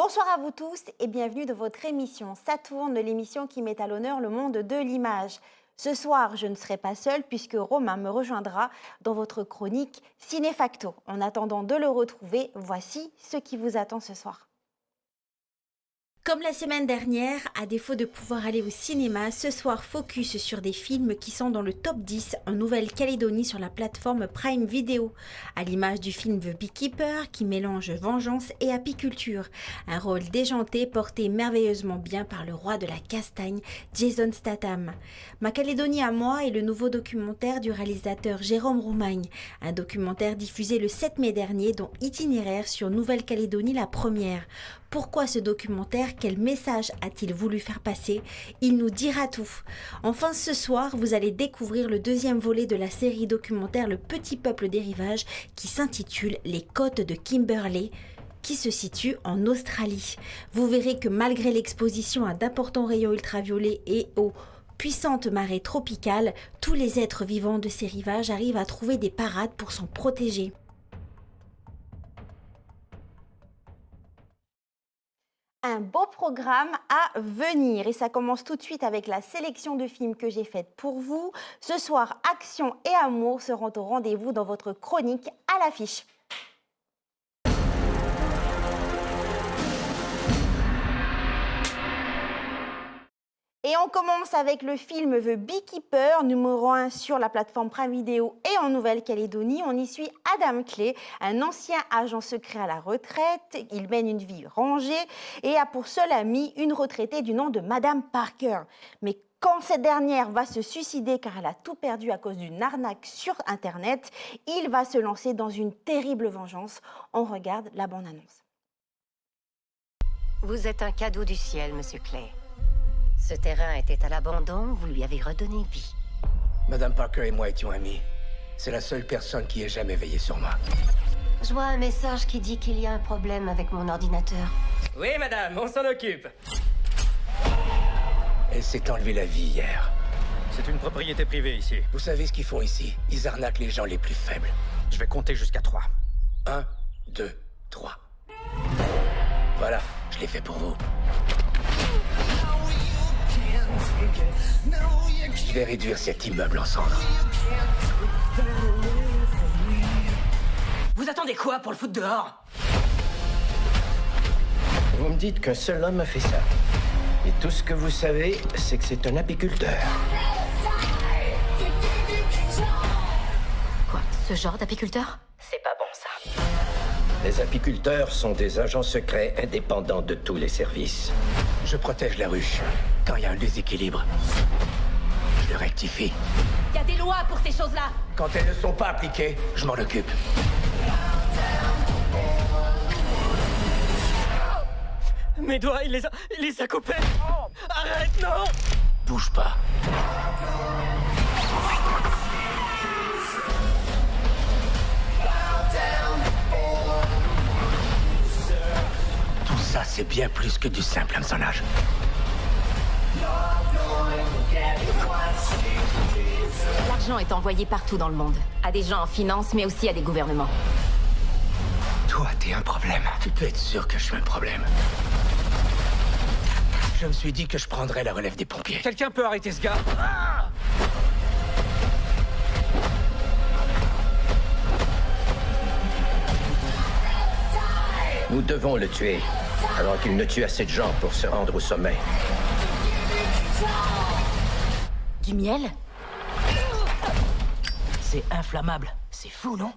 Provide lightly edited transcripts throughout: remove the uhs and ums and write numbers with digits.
Bonsoir à vous tous et bienvenue dans votre émission Ça tourne, l'émission qui met à l'honneur le monde de l'image. Ce soir, je ne serai pas seule puisque Romain me rejoindra dans votre chronique Cinéfacto. En attendant de le retrouver, voici ce qui vous attend ce soir. Comme la semaine dernière, à défaut de pouvoir aller au cinéma, ce soir focus sur des films qui sont dans le top 10 en Nouvelle-Calédonie sur la plateforme Prime Video, à l'image du film The Beekeeper qui mélange vengeance et apiculture, un rôle déjanté porté merveilleusement bien par le roi de la castagne, Jason Statham. Ma Calédonie à moi est le nouveau documentaire du réalisateur Jérôme Roumagne, un documentaire diffusé le 7 mai dernier dont Itinéraire sur Nouvelle-Calédonie la première. Pourquoi ce documentaire? Quel message a-t-il voulu faire passer? Il nous dira tout. Enfin, ce soir, vous allez découvrir le deuxième volet de la série documentaire Le Petit Peuple des Rivages qui s'intitule Les Côtes de Kimberley, qui se situe en Australie. Vous verrez que malgré l'exposition à d'importants rayons ultraviolets et aux puissantes marées tropicales, tous les êtres vivants de ces rivages arrivent à trouver des parades pour s'en protéger. Un beau programme à venir et ça commence tout de suite avec la sélection de films que j'ai faite pour vous. Ce soir, action et amour seront au rendez-vous dans votre chronique à l'affiche. Et on commence avec le film The Beekeeper, numéro 1 sur la plateforme Prime Video et en Nouvelle-Calédonie. On y suit Adam Clay, un ancien agent secret à la retraite. Il mène une vie rangée et a pour seule amie une retraitée du nom de Madame Parker. Mais quand cette dernière va se suicider car elle a tout perdu à cause d'une arnaque sur Internet, il va se lancer dans une terrible vengeance. On regarde la bande-annonce. Vous êtes un cadeau du ciel, Monsieur Clay. Ce terrain était à l'abandon, vous lui avez redonné vie. Madame Parker et moi étions amis. C'est la seule personne qui ait jamais veillé sur moi. Je vois un message qui dit qu'il y a un problème avec mon ordinateur. Oui, madame, on s'en occupe. Elle s'est enlevée la vie hier. C'est une propriété privée ici. Vous savez ce qu'ils font ici? Ils arnaquent les gens les plus faibles. Je vais compter jusqu'à 3. 1, 2, 3. Voilà, je l'ai fait pour vous. Je vais réduire cet immeuble en cendres. Vous attendez quoi pour le foutre dehors? Vous me dites qu'un seul homme a fait ça. Et tout ce que vous savez, c'est que c'est un apiculteur. Quoi, ce genre d'apiculteur? C'est pas bon, ça. Les apiculteurs sont des agents secrets indépendants de tous les services. Je protège la ruche. Quand il y a un déséquilibre, je le rectifie. Il y a des lois pour ces choses-là. Quand elles ne sont pas appliquées, je m'en occupe. Mes doigts, il les a coupés. Arrête, non! Bouge pas. Tout ça, c'est bien plus que du simple hameçonnage. L'argent est envoyé partout dans le monde. À des gens en finance, mais aussi à des gouvernements. Toi, t'es un problème. Tu peux être sûr que je suis un problème. Je me suis dit que je prendrais la relève des pompiers. Quelqu'un peut arrêter ce gars? Nous devons le tuer, avant qu'il ne tue assez de gens pour se rendre au sommet. Du miel? C'est inflammable. C'est fou, non?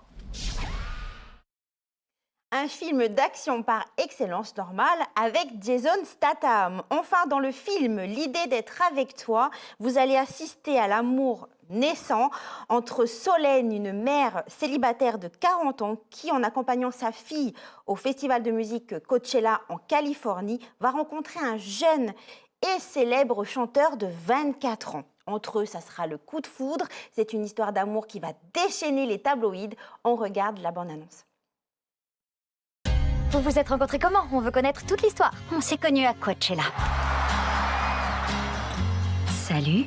Un film d'action par excellence normale avec Jason Statham. Enfin, dans le film L'idée d'être avec toi, vous allez assister à l'amour naissant entre Solène, une mère célibataire de 40 ans qui, en accompagnant sa fille au festival de musique Coachella en Californie, va rencontrer un jeune et célèbre chanteur de 24 ans. Entre eux, ça sera le coup de foudre. C'est une histoire d'amour qui va déchaîner les tabloïds. On regarde la bande-annonce. Vous vous êtes rencontrés comment? On veut connaître toute l'histoire. On s'est connus à Coachella. Salut,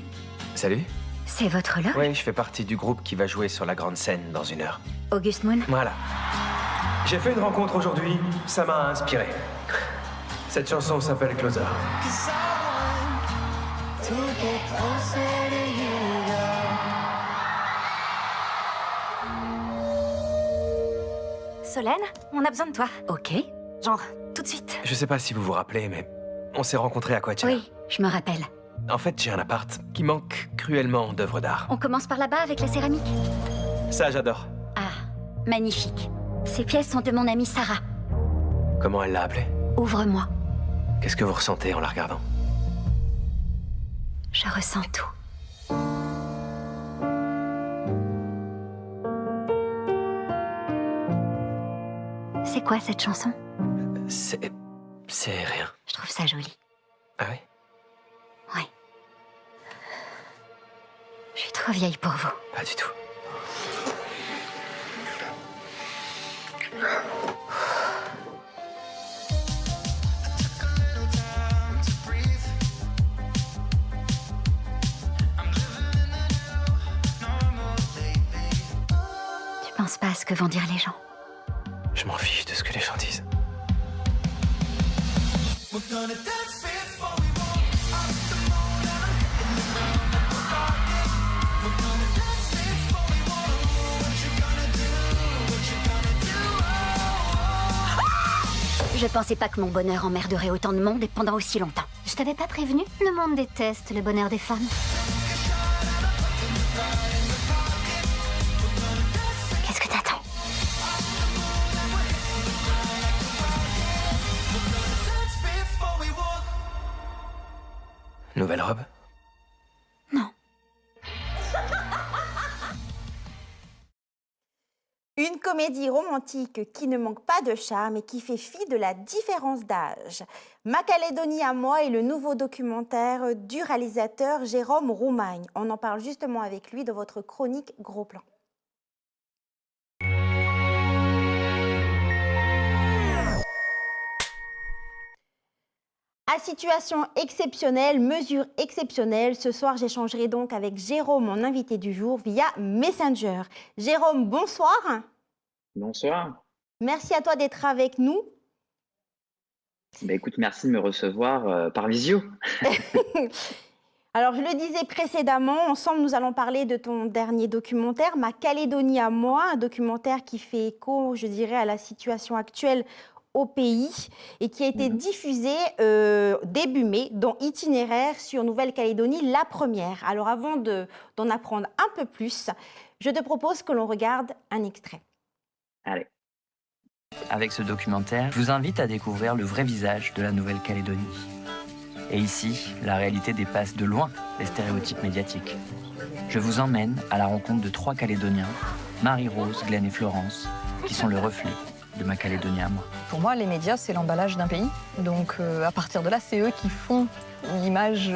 Salut. c'est votre loge? Oui, je fais partie du groupe qui va jouer sur la grande scène dans 1 heure. Auguste Moon? Voilà. J'ai fait une rencontre aujourd'hui, ça m'a inspiré. Cette chanson s'appelle Closer. Solène, on a besoin de toi. Ok. Genre, tout de suite. Je sais pas si vous vous rappelez, mais on s'est rencontrés à Coachella. Oui, je me rappelle. En fait, j'ai un appart qui manque cruellement d'œuvres d'art. On commence par là-bas avec la céramique. Ça, j'adore. Ah, magnifique. Ces pièces sont de mon amie Sarah. Comment elle l'a appelé? Ouvre-moi. Qu'est-ce que vous ressentez en la regardant? Je ressens tout. C'est quoi cette chanson? C'est rien. Je trouve ça joli. Ah oui? Ouais. Je suis trop vieille pour vous. Pas du tout. Tu penses pas à ce que vont dire les gens? Je m'en fiche de ce que les gens disent. Je pensais pas que mon bonheur emmerderait autant de monde et pendant aussi longtemps. Je t'avais pas prévenu? Le monde déteste le bonheur des femmes. Qu'est-ce que t'attends? Nouvelle robe? Non. Une comédie romantique qui ne manque pas de charme et qui fait fi de la différence d'âge. Ma Calédonie à moi est le nouveau documentaire du réalisateur Jérôme Roumagne. On en parle justement avec lui dans votre chronique Gros Plan. À situation exceptionnelle, mesure exceptionnelle, ce soir j'échangerai donc avec Jérôme, mon invité du jour, via Messenger. Jérôme, bonsoir. Bonsoir. Merci à toi d'être avec nous. Écoute, merci de me recevoir par visio. Alors, je le disais précédemment, ensemble, nous allons parler de ton dernier documentaire, Ma Calédonie à moi, un documentaire qui fait écho, je dirais, à la situation actuelle au pays et qui a été diffusé début mai dans Itinéraire sur Nouvelle-Calédonie, la première. Alors, avant d'en apprendre un peu plus, je te propose que l'on regarde un extrait. Allez. Avec ce documentaire, je vous invite à découvrir le vrai visage de la Nouvelle-Calédonie. Et ici, la réalité dépasse de loin les stéréotypes médiatiques. Je vous emmène à la rencontre de 3 Calédoniens, Marie-Rose, Glenn et Florence, qui sont le reflet de ma Calédonie à moi. Pour moi, les médias, c'est l'emballage d'un pays. Donc, à partir de là, c'est eux qui font l'image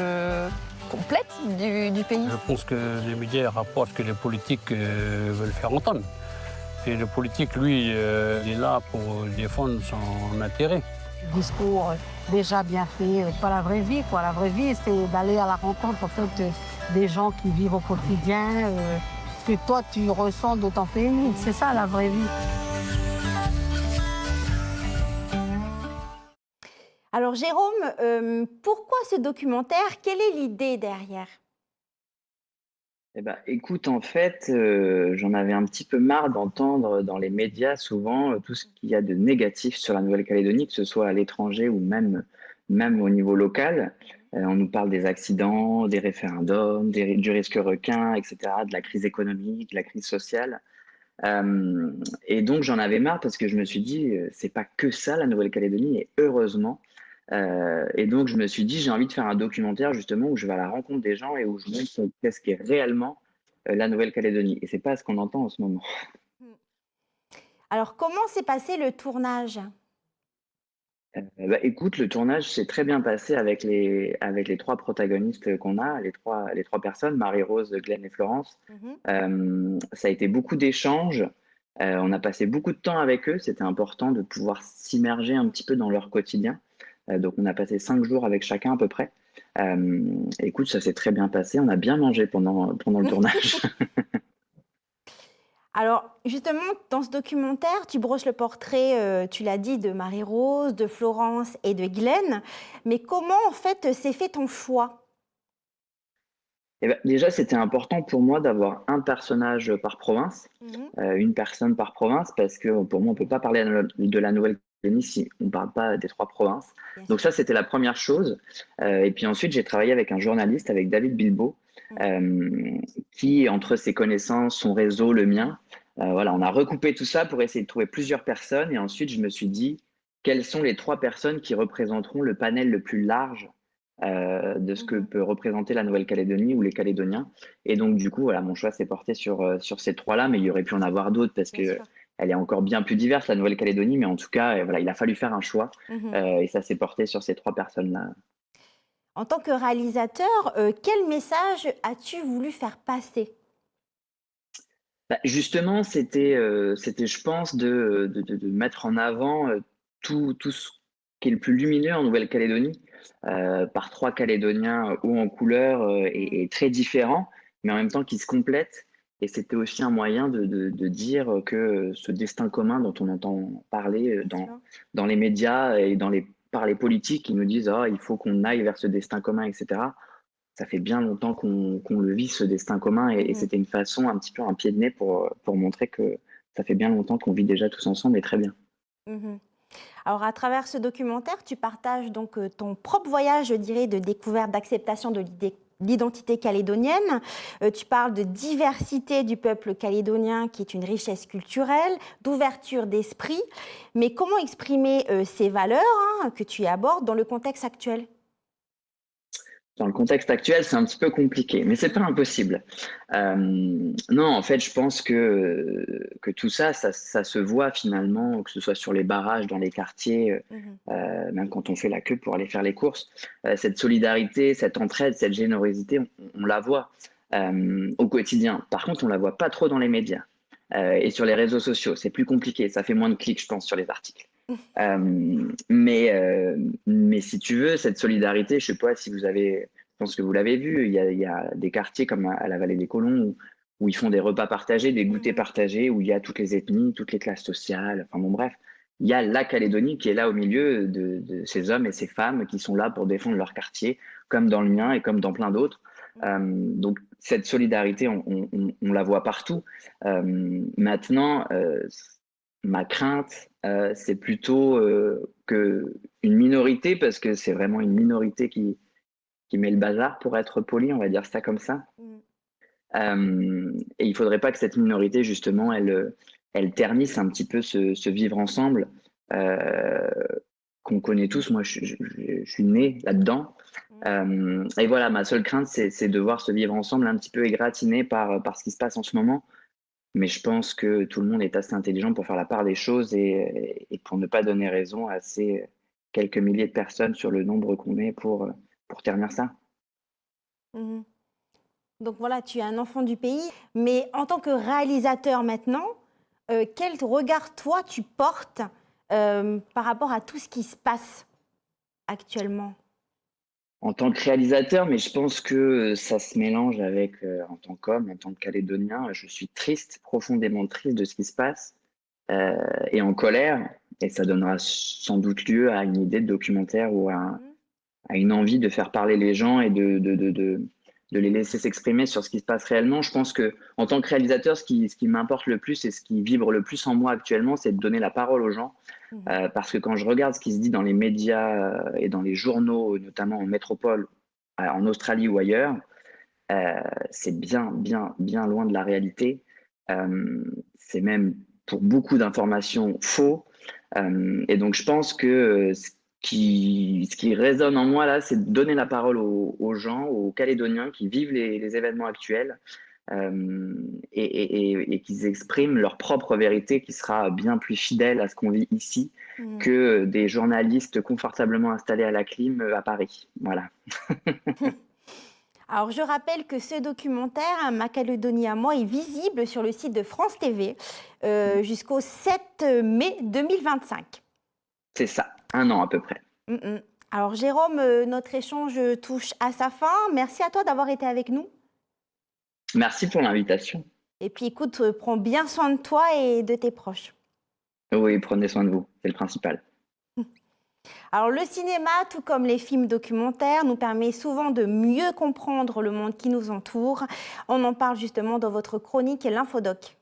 complète du pays. Je pense que les médias rapportent ce que les politiques veulent faire entendre. Et le politique, lui, il est là pour défendre son intérêt. Discours déjà bien fait, pas la vraie vie, quoi. La vraie vie, c'est d'aller à la rencontre en fait, des gens qui vivent au quotidien, ce que toi tu ressens dans ton pays. C'est ça la vraie vie. Alors Jérôme, pourquoi ce documentaire? Quelle est l'idée derrière? Écoute, en fait, j'en avais un petit peu marre d'entendre dans les médias souvent tout ce qu'il y a de négatif sur la Nouvelle-Calédonie, que ce soit à l'étranger ou même au niveau local. On nous parle des accidents, des référendums, du risque requin, etc., de la crise économique, de la crise sociale. Et donc, j'en avais marre parce que je me suis dit, c'est pas que ça, la Nouvelle-Calédonie, et heureusement. Et donc, je me suis dit, j'ai envie de faire un documentaire justement où je vais à la rencontre des gens et où je montre qu'est-ce qu'est réellement la Nouvelle-Calédonie. Et c'est pas ce qu'on entend en ce moment. Alors, comment s'est passé le tournage? Écoute, le tournage s'est très bien passé avec les 3 protagonistes qu'on a, les trois personnes, Marie-Rose, Glenn et Florence. Ça a été beaucoup d'échanges. On a passé beaucoup de temps avec eux. C'était important de pouvoir s'immerger un petit peu dans leur quotidien. Donc, on a passé 5 jours avec chacun à peu près. Écoute, ça s'est très bien passé. On a bien mangé pendant le tournage. Alors, justement, dans ce documentaire, tu brosses le portrait, tu l'as dit, de Marie-Rose, de Florence et de Glenn. Mais comment, en fait, s'est fait ton choix? Eh ben, déjà, c'était important pour moi d'avoir un personnage par province, Mhm. une personne par province, parce que pour moi, on ne peut pas parler de la Nouvelle-Calédonie si on ne parle pas des 3 provinces. Bien Donc sûr. ça, c'était la première chose. Et puis ensuite, j'ai travaillé avec un journaliste, avec David Bilbao, qui, entre ses connaissances, son réseau, le mien, voilà, on a recoupé tout ça pour essayer de trouver plusieurs personnes. Et ensuite, je me suis dit, quelles sont les 3 personnes qui représenteront le panel le plus large de ce que Mhm. peut représenter la Nouvelle-Calédonie ou les Calédoniens. Et donc, du coup, voilà, mon choix s'est porté sur ces 3-là, mais il y aurait pu en avoir d'autres parce Bien que sûr. elle est encore bien plus diverse, la Nouvelle-Calédonie, mais en tout cas, voilà, il a fallu faire un choix Mhm. et ça s'est porté sur ces 3 personnes-là. En tant que réalisateur, quel message as-tu voulu faire passer? Bah, justement, c'était, je pense, de mettre en avant tout ce qui est le plus lumineux en Nouvelle-Calédonie, par 3 Calédoniens hauts en couleur Mm. et très différents, mais en même temps qui se complètent. Et c'était aussi un moyen de dire que ce destin commun dont on entend parler Bien sûr. dans les médias et par les politiques qui nous disent ah, il faut qu'on aille vers ce destin commun, etc. Ça fait bien longtemps qu'on le vit, ce destin commun, et Mhm. c'était une façon, un petit peu un pied de nez pour montrer que ça fait bien longtemps qu'on vit déjà tous ensemble et très bien. Mhm. Alors, à travers ce documentaire, tu partages donc ton propre voyage, je dirais, de découverte, d'acceptation de l'identité calédonienne. Tu parles de diversité du peuple calédonien, qui est une richesse culturelle, d'ouverture d'esprit. Mais comment exprimer ces valeurs, hein, que tu abordes dans le contexte actuel? Dans le contexte actuel, c'est un petit peu compliqué, mais c'est pas impossible. Non, en fait, je pense que tout ça, ça se voit finalement, que ce soit sur les barrages, dans les quartiers, Mhm. même quand on fait la queue pour aller faire les courses. Cette solidarité, cette entraide, cette générosité, on la voit au quotidien. Par contre, on la voit pas trop dans les médias et sur les réseaux sociaux. C'est plus compliqué, ça fait moins de clics, je pense, sur les articles. Mais si tu veux, cette solidarité, je sais pas si vous avez, je pense que vous l'avez vu, il y a des quartiers comme à la Vallée des Colons où ils font des repas partagés, des goûters Mhm. partagés, où il y a toutes les ethnies, toutes les classes sociales, enfin bon bref. Il y a la Calédonie qui est là au milieu de ces hommes et ces femmes qui sont là pour défendre leur quartier, comme dans le mien et comme dans plein d'autres. Donc cette solidarité, on la voit partout. Maintenant, ma crainte, c'est plutôt qu'une minorité, parce que c'est vraiment une minorité qui met le bazar, pour être poli, on va dire ça comme ça. Mhm. Et il ne faudrait pas que cette minorité, justement, elle ternisse un petit peu ce vivre ensemble euh, qu'on connaît tous. Moi, je suis né là-dedans. Et voilà, ma seule crainte, c'est de voir ce vivre ensemble un petit peu égratigné par ce qui se passe en ce moment. Mais je pense que tout le monde est assez intelligent pour faire la part des choses et pour ne pas donner raison à ces quelques milliers de personnes sur le nombre qu'on est pour ternir ça. Mhm. Donc voilà, tu es un enfant du pays, mais en tant que réalisateur maintenant, quel regard toi tu portes par rapport à tout ce qui se passe actuellement? En tant que réalisateur, mais je pense que ça se mélange avec, en tant qu'homme, en tant que Calédonien, je suis triste, profondément triste de ce qui se passe et en colère. Et ça donnera sans doute lieu à une idée de documentaire ou Mhm. à une envie de faire parler les gens et de les laisser s'exprimer sur ce qui se passe réellement. Je pense que en tant que réalisateur, ce qui m'importe le plus et ce qui vibre le plus en moi actuellement, c'est de donner la parole aux gens. Mhm. Parce que quand je regarde ce qui se dit dans les médias et dans les journaux, notamment en métropole, en Australie ou ailleurs, euh, c'est bien loin de la réalité. C'est même pour beaucoup d'informations faux. Et donc je pense que ce qui résonne en moi là, c'est de donner la parole aux gens, aux Calédoniens qui vivent les événements actuels et qu'ils expriment leur propre vérité qui sera bien plus fidèle à ce qu'on vit ici Mhm. que des journalistes confortablement installés à la clim à Paris. Voilà. Alors, je rappelle que ce documentaire, Ma Calédonie à moi, est visible sur le site de France TV jusqu'au 7 mai 2025. C'est ça, un an à peu près. Mhm. Alors, Jérôme, notre échange touche à sa fin. Merci à toi d'avoir été avec nous. Merci pour l'invitation. Et puis écoute, prends bien soin de toi et de tes proches. Oui, prenez soin de vous, c'est le principal. Alors le cinéma, tout comme les films documentaires, nous permet souvent de mieux comprendre le monde qui nous entoure. On en parle justement dans votre chronique L'Infodoc.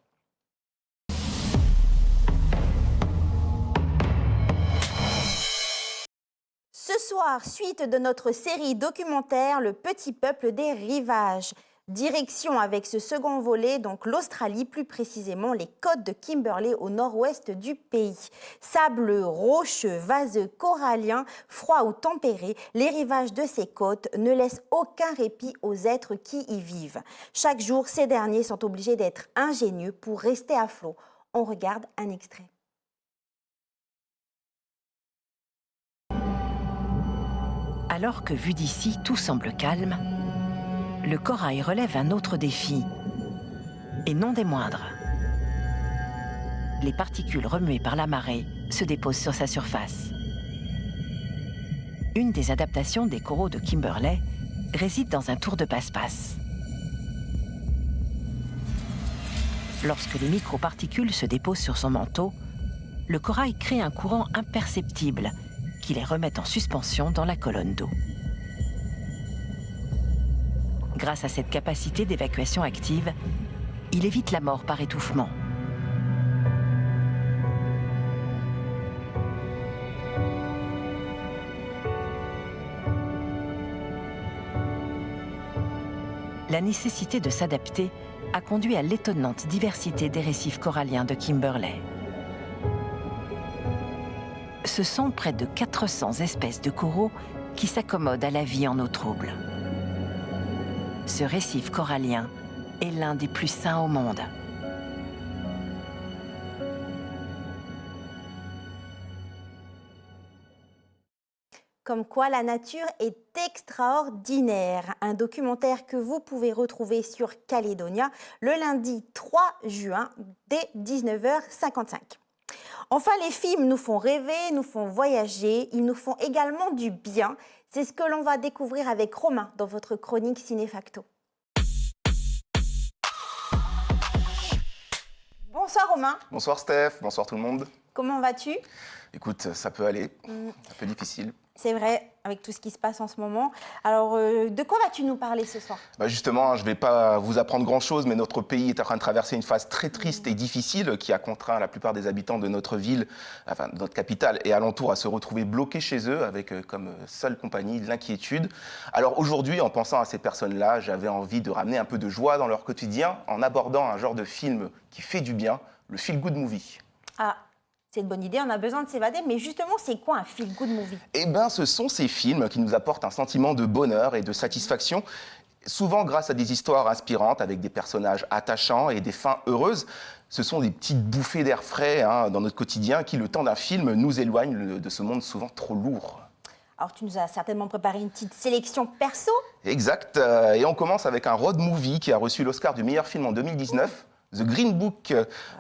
Ce soir, suite de notre série documentaire Le Petit Peuple des Rivages. Direction avec ce second volet, donc l'Australie, plus précisément les côtes de Kimberley au nord-ouest du pays. Sable rocheux, vaseux, corallien, froid ou tempéré, les rivages de ces côtes ne laissent aucun répit aux êtres qui y vivent. Chaque jour, ces derniers sont obligés d'être ingénieux pour rester à flot. On regarde un extrait. Alors que vu d'ici, tout semble calme, le corail relève un autre défi, et non des moindres. Les particules remuées par la marée se déposent sur sa surface. Une des adaptations des coraux de Kimberley réside dans un tour de passe-passe. Lorsque les microparticules se déposent sur son manteau, le corail crée un courant imperceptible qui les remet en suspension dans la colonne d'eau. Grâce à cette capacité d'évacuation active, il évite la mort par étouffement. La nécessité de s'adapter a conduit à l'étonnante diversité des récifs coralliens de Kimberley. Ce sont près de 400 espèces de coraux qui s'accommodent à la vie en eau trouble. Ce récif corallien est l'un des plus sains au monde. Comme quoi la nature est extraordinaire. Un documentaire que vous pouvez retrouver sur Calédonia le lundi 3 juin dès 19h55. Enfin, les films nous font rêver, nous font voyager, ils nous font également du bien. C'est ce que l'on va découvrir avec Romain dans votre chronique Cinéfacto. Bonsoir Romain. Bonsoir Steph, bonsoir tout le monde. Comment vas-tu? Écoute, ça peut aller, un peu difficile. C'est vrai, avec tout ce qui se passe en ce moment. Alors, de quoi vas-tu nous parler ce soir? Justement, je ne vais pas vous apprendre grand-chose, mais notre pays est en train de traverser une phase très triste et difficile qui a contraint la plupart des habitants de notre ville, enfin de notre capitale et alentour, à se retrouver bloqués chez eux avec comme seule compagnie l'inquiétude. Alors aujourd'hui, en pensant à ces personnes-là, j'avais envie de ramener un peu de joie dans leur quotidien en abordant un genre de film qui fait du bien, le feel-good movie. Ah, c'est une bonne idée, on a besoin de s'évader, mais justement, c'est quoi un feel-good movie? Eh bien, ce sont ces films qui nous apportent un sentiment de bonheur et de satisfaction, souvent grâce à des histoires inspirantes avec des personnages attachants et des fins heureuses. Ce sont des petites bouffées d'air frais dans notre quotidien qui, le temps d'un film, nous éloignent de ce monde souvent trop lourd. Alors, tu nous as certainement préparé une petite sélection perso. Exact, et on commence avec un road movie qui a reçu l'Oscar du meilleur film en 2019. The Green Book,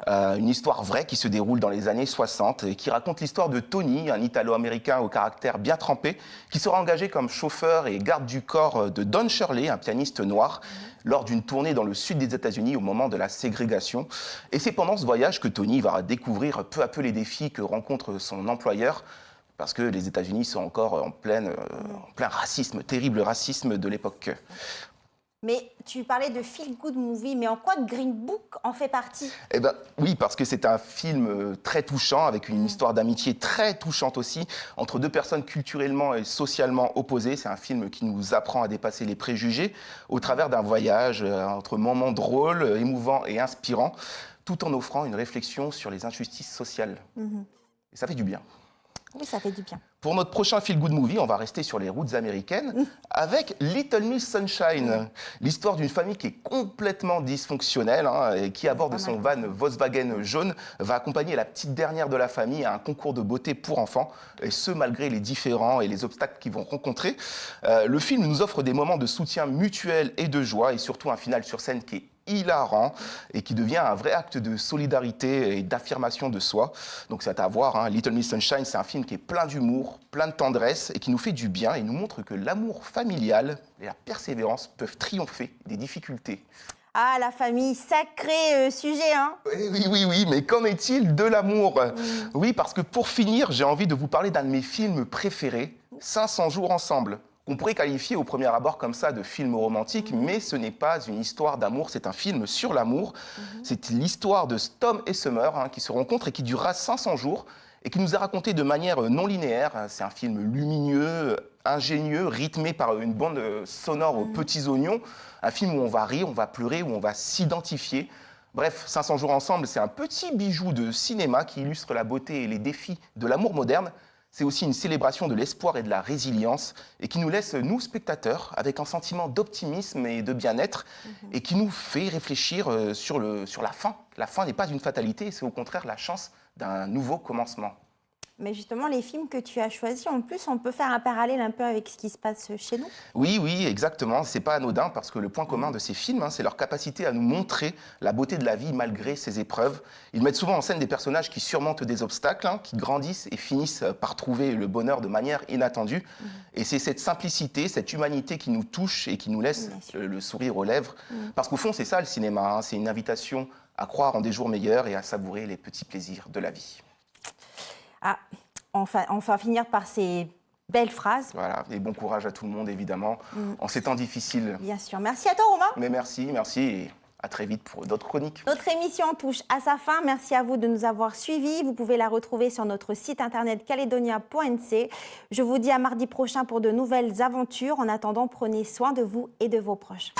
une histoire vraie qui se déroule dans les années 60 et qui raconte l'histoire de Tony, un Italo-Américain au caractère bien trempé, qui sera engagé comme chauffeur et garde du corps de Don Shirley, un pianiste noir, lors d'une tournée dans le sud des États-Unis au moment de la ségrégation. Et c'est pendant ce voyage que Tony va découvrir peu à peu les défis que rencontre son employeur, parce que les États-Unis sont encore en plein racisme, terrible racisme de l'époque. Mais tu parlais de feel good movie, mais en quoi Green Book en fait partie? Eh ben, oui, parce que c'est un film très touchant, avec une histoire d'amitié très touchante aussi, entre deux personnes culturellement et socialement opposées. C'est un film qui nous apprend à dépasser les préjugés au travers d'un voyage entre moments drôles, émouvants et inspirants, tout en offrant une réflexion sur les injustices sociales. Et ça fait du bien. Oui, ça fait du bien. Pour notre prochain Feel Good Movie, on va rester sur les routes américaines avec Little Miss Sunshine, l'histoire d'une famille qui est complètement dysfonctionnelle et qui, à bord de son van Volkswagen jaune, va accompagner la petite dernière de la famille à un concours de beauté pour enfants, et ce, malgré les différends et les obstacles qu'ils vont rencontrer. Le film nous offre des moments de soutien mutuel et de joie, et surtout un final sur scène qui est hilarant et qui devient un vrai acte de solidarité et d'affirmation de soi. Donc c'est à voir, Little Miss Sunshine, c'est un film qui est plein d'humour, plein de tendresse et qui nous fait du bien et nous montre que l'amour familial et la persévérance peuvent triompher des difficultés. Ah, la famille, sacré sujet, hein? Oui, mais qu'en est-il de l'amour? Oui, parce que pour finir, j'ai envie de vous parler d'un de mes films préférés, 500 jours ensemble. On pourrait qualifier au premier abord comme ça de film romantique, mais ce n'est pas une histoire d'amour, c'est un film sur l'amour. C'est l'histoire de Tom et Summer qui se rencontrent et qui durera 500 jours et qui nous est raconté de manière non linéaire. C'est un film lumineux, ingénieux, rythmé par une bande sonore aux petits oignons. Un film où on va rire, on va pleurer, où on va s'identifier. Bref, 500 jours ensemble, c'est un petit bijou de cinéma qui illustre la beauté et les défis de l'amour moderne. C'est aussi une célébration de l'espoir et de la résilience et qui nous laisse, nous, spectateurs, avec un sentiment d'optimisme et de bien-être et qui nous fait réfléchir sur la fin. La fin n'est pas une fatalité, c'est au contraire la chance d'un nouveau commencement. Mais justement, les films que tu as choisis, en plus, on peut faire un parallèle un peu avec ce qui se passe chez nous. Oui, exactement. C'est pas anodin parce que le point commun de ces films, c'est leur capacité à nous montrer la beauté de la vie malgré ses épreuves. Ils mettent souvent en scène des personnages qui surmontent des obstacles, qui grandissent et finissent par trouver le bonheur de manière inattendue. Et c'est cette simplicité, cette humanité qui nous touche et qui nous laisse le sourire aux lèvres. Parce qu'au fond, c'est ça le cinéma. C'est une invitation à croire en des jours meilleurs et à savourer les petits plaisirs de la vie. Ah, on va finir par ces belles phrases. Voilà, et bon courage à tout le monde, évidemment, en ces temps difficiles. Bien sûr. Merci à toi, Romain. Mais merci, et à très vite pour d'autres chroniques. Notre émission touche à sa fin. Merci à vous de nous avoir suivis. Vous pouvez la retrouver sur notre site internet caledonia.nc. Je vous dis à mardi prochain pour de nouvelles aventures. En attendant, prenez soin de vous et de vos proches.